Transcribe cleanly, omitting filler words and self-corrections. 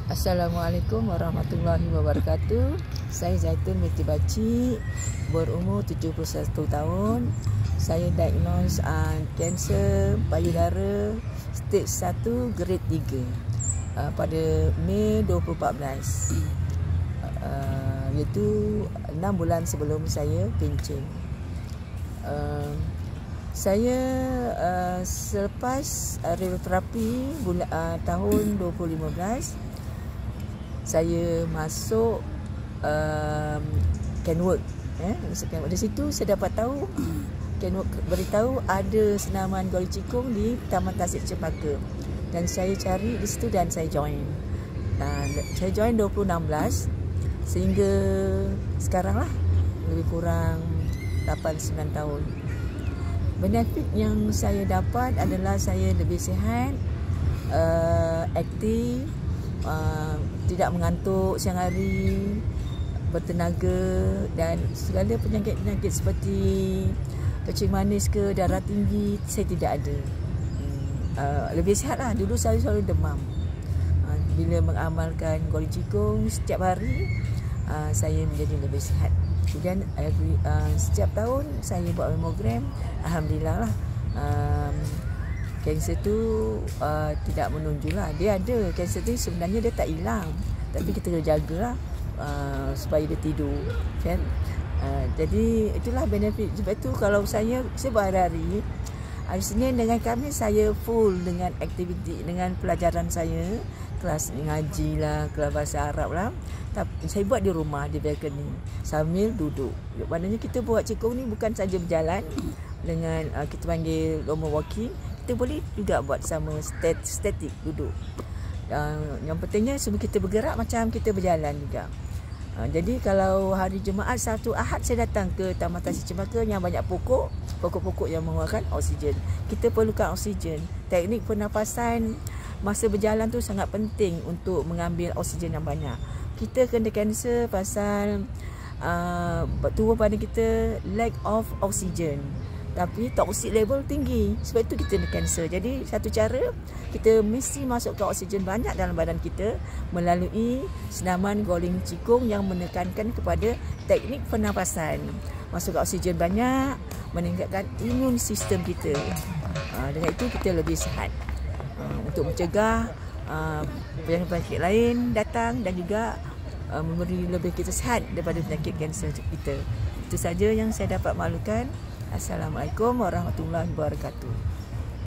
Assalamualaikum warahmatullahi wabarakatuh. Saya Zaitun binti Baci, berumur 71 tahun. Saya diagnose kanser payudara stage 1 grade 3 pada Mei 2014. Iaitu 6 bulan sebelum saya pencen. Saya selepas radioterapi tahun 2015, saya masuk Kenwork. Dari situ saya dapat tahu Kenwork beritahu ada senaman Goli Cikung di Taman Tasik Cempaka, dan saya cari di situ dan saya join. Saya join 2016 sehingga sekarang lah, lebih kurang 8-9 tahun. Benefit yang saya dapat adalah saya lebih sihat, aktif, tidak mengantuk siang hari, bertenaga, dan segala penyakit-penyakit seperti kencing manis ke darah tinggi saya tidak ada. Lebih sihat lah. Dulu saya selalu demam. Bila mengamalkan Goli Cikung setiap hari, saya menjadi lebih sihat. Kemudian setiap tahun saya buat mammogram. Alhamdulillah lah, kanser tu tidak menonjol lah. Dia ada, kanser tu sebenarnya dia tak hilang, tapi kita kena jagalah supaya dia tidur, kan? Jadi itulah benefit. Sebab tu kalau saya berhari-hari, hari Senin dengan Khamis saya full dengan aktiviti, dengan pelajaran saya, kelas ngaji lah, kelas bahasa Arab lah. Tapi saya buat di rumah, di balcony, sambil duduk. Maknanya kita buat Cikung ni bukan saja berjalan dengan kita panggil normal walking, kita boleh juga buat sama statik, duduk. Yang pentingnya semua kita bergerak macam kita berjalan juga. Jadi kalau hari Jumaat, Sabtu, Ahad saya datang ke Taman Tasik Cempaka yang banyak pokok-pokok yang mengeluarkan oksigen. Kita perlukan oksigen. Teknik pernafasan masa berjalan tu sangat penting untuk mengambil oksigen yang banyak. Kita kena kanser pasal tubuh badan kita lack of oksigen, tapi toxic level tinggi. Sebab itu kita kena kanser. Jadi satu cara, kita mesti masukkan oksigen banyak dalam badan kita melalui senaman Goli Cikung yang menekankan kepada teknik pernafasan. Masukkan oksigen banyak, meningkatkan imun sistem kita. Dengan itu kita lebih sihat untuk mencegah penyakit-penyakit lain datang, dan juga memberi lebih kita sihat daripada penyakit kanser kita. Itu saja yang saya dapat maklumkan. Assalamualaikum warahmatullahi wabarakatuh.